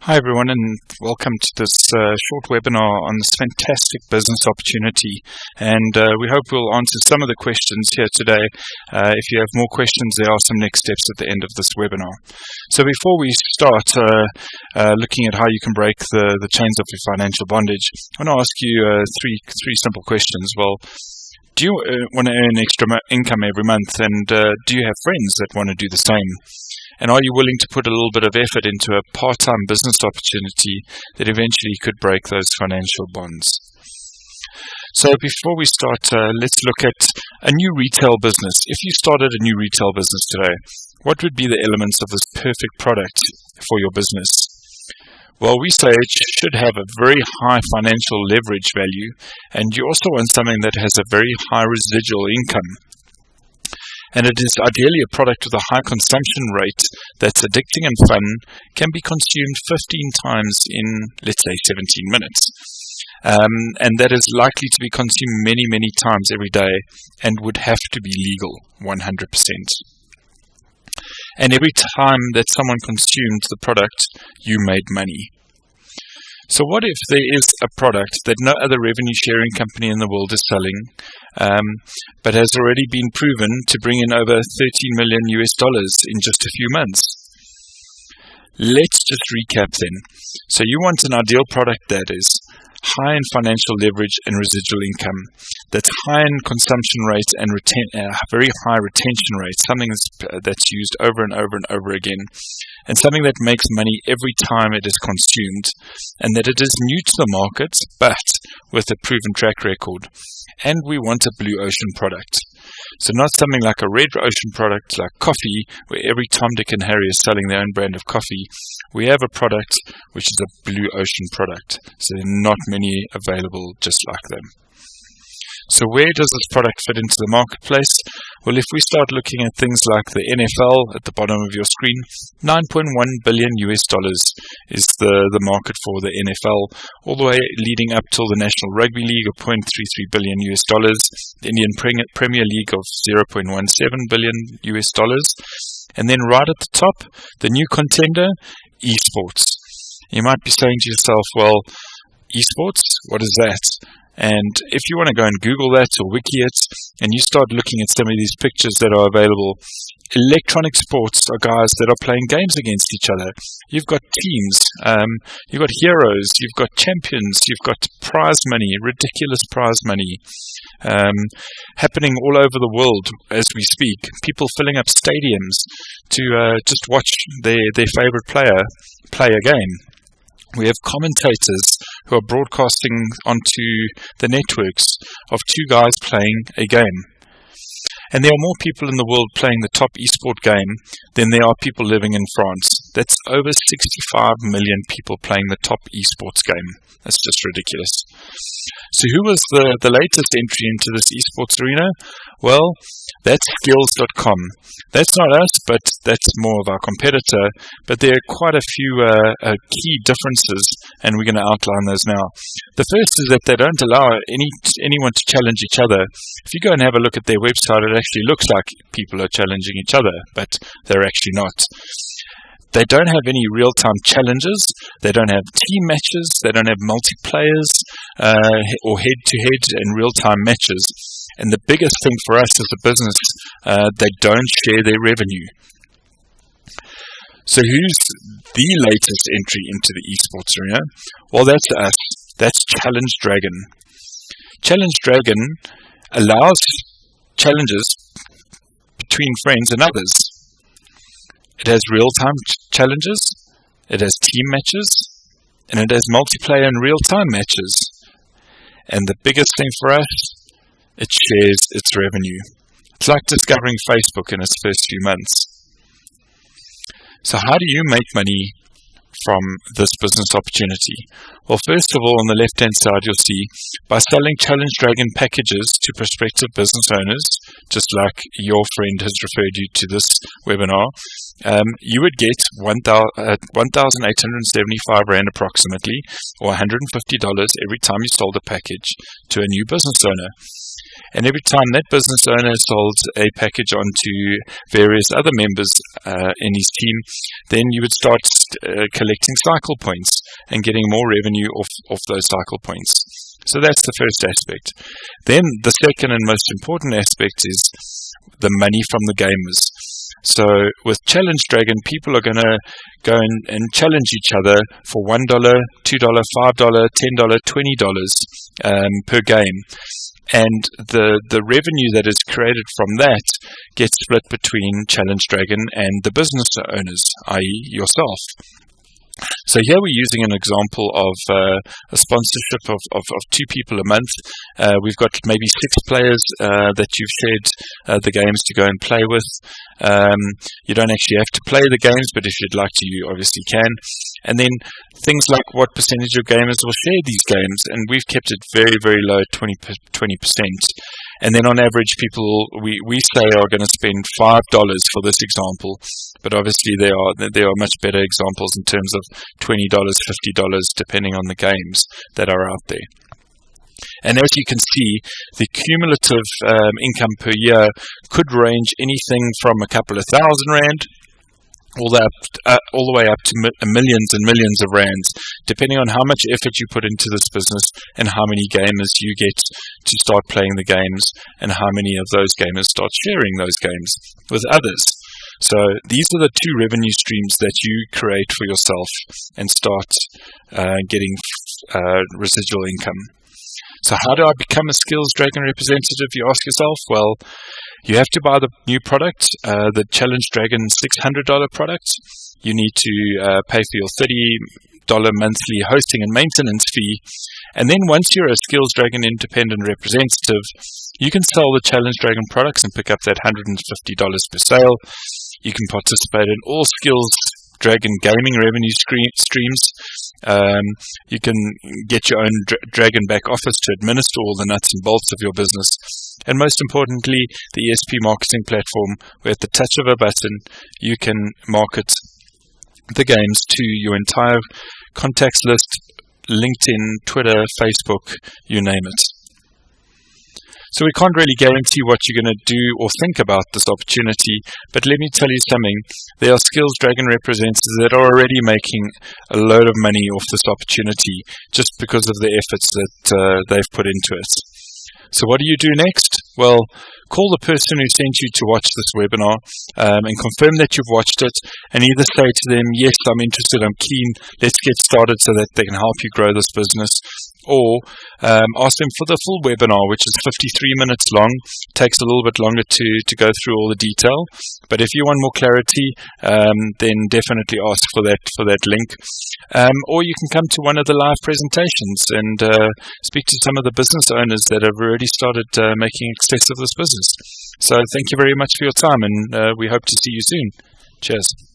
Hi everyone, and welcome to this short webinar on this fantastic business opportunity. And we hope we'll answer some of the questions here today. If you have more questions, there are some next steps at the end of this webinar. So before we start looking at how you can break the chains of your financial bondage, I want to ask you three simple questions. Well, do you want to earn extra income every month, and do you have friends that want to do the same? And are you willing to put a little bit of effort into a part-time business opportunity that eventually could break those financial bonds? So before we start, let's look at a new retail business. If you started a new retail business today, what would be the elements of this perfect product for your business? Well, we say it should have a very high financial leverage value, and you also want something that has a very high residual income. And it is ideally a product with a high consumption rate that's addicting and fun, can be consumed 15 times in, let's say, 17 minutes. And that is likely to be consumed many, many times every day and would have to be legal, 100%. And every time that someone consumed the product, you made money. So what if there is a product that no other revenue sharing company in the world is selling, but has already been proven to bring in over $13 million in just a few months? Let's just recap then. So you want an ideal product that is high in financial leverage and residual income, that's high in consumption rate and very high retention rate, something that's used over and over and over again, and something that makes money every time it is consumed, and that it is new to the market, but with a proven track record. And we want a blue ocean product. So not something like a red ocean product like coffee, where every Tom, Dick and Harry is selling their own brand of coffee. We have a product which is a blue ocean product. So there are not many available just like them. So where does this product fit into the marketplace? Well, if we start looking at things like the NFL at the bottom of your screen, $9.1 billion is the market for the NFL, all the way leading up till the National Rugby League of $0.33 billion, the Indian Premier League of $0.17 billion, and then right at the top, the new contender, esports. You might be saying to yourself, well, esports, what is that? And if you want to go and Google that or wiki it, and you start looking at some of these pictures that are available, electronic sports are guys that are playing games against each other. You've got teams, you've got heroes, you've got champions, you've got prize money, ridiculous prize money, happening all over the world as we speak. People filling up stadiums to just watch their favorite player play a game. We have commentators who are broadcasting onto the networks of two guys playing a game. And there are more people in the world playing the top esport game than there are people living in France. That's over 65 million people playing the top esports game. That's just ridiculous. So who was the latest entry into this esports arena? Well, that's skills.com. That's not us, but that's more of our competitor. But there are quite a few key differences, and we're going to outline those now. The first is that they don't allow anyone to challenge each other. If you go and have a look at their website, it actually looks like people are challenging each other, but they're actually not. They don't have any real-time challenges. They don't have team matches. They don't have multiplayers or head-to-head and real-time matches. And the biggest thing for us as a business, they don't share their revenue. So who's the latest entry into the esports arena? Well, that's us. That's Challenge Dragon. Challenge Dragon allows challenges between friends and others. It has real-time challenges, it has team matches, and it has multiplayer and real-time matches. And the biggest thing for us, it shares its revenue. It's like discovering Facebook in its first few months. So how do you make money from this business opportunity? Well, first of all, on the left-hand side, you'll see by selling Challenge Dragon packages to prospective business owners, just like your friend has referred you to this webinar, you would get 1,875 Rand approximately, or $150 every time you sold a package to a new business owner. And every time that business owner sold a package onto various other members in his team, then you would start collecting cycle points and getting more revenue off those cycle points. So that's the first aspect. Then the second and most important aspect is the money from the gamers. So with Challenge Dragon, people are going to go and challenge each other for $1, $2, $5, $10, $20 per game. And the revenue that is created from that gets split between Challenge Dragon and the business owners, i.e. yourself. So here we're using an example of a sponsorship of 2 people a month. We've got maybe 6 players that you've shared the games to go and play with. You don't actually have to play the games, but if you'd like to, you obviously can. And then things like what percentage of gamers will share these games, and we've kept it very, very low, 20%. And then on average, people we say are going to spend $5 for this example, but obviously there are much better examples in terms of $20, $50, depending on the games that are out there. And as you can see, the cumulative income per year could range anything from a couple of $1,000 all the way up to millions and millions of rands, depending on how much effort you put into this business and how many gamers you get to start playing the games and how many of those gamers start sharing those games with others. So these are the 2 revenue streams that you create for yourself and start getting residual income. So how do I become a Skills Dragon representative, you ask yourself? Well, you have to buy the new product, the Challenge Dragon $600 product. You need to pay for your $30 monthly hosting and maintenance fee. And then once you're a Skills Dragon independent representative, you can sell the Challenge Dragon products and pick up that $150 per sale. You can participate in all Skills Dragon gaming revenue streams. You can get your own Dragon back office to administer all the nuts and bolts of your business. And most importantly, the ESP marketing platform, where at the touch of a button, you can market the games to your entire contacts list, LinkedIn, Twitter, Facebook, you name it. So we can't really guarantee what you're going to do or think about this opportunity, but let me tell you something. There are Skills Dragon representatives that are already making a load of money off this opportunity just because of the efforts that they've put into it. So what do you do next? Well, call the person who sent you to watch this webinar and confirm that you've watched it, and either say to them, yes, I'm interested, I'm keen, let's get started so that they can help you grow this business, or ask them for the full webinar, which is 53 minutes long. It takes a little bit longer to go through all the detail, but if you want more clarity, then definitely ask for that link. Or you can come to one of the live presentations and speak to some of the business owners that have already started making success of this business. So thank you very much for your time, and we hope to see you soon. Cheers.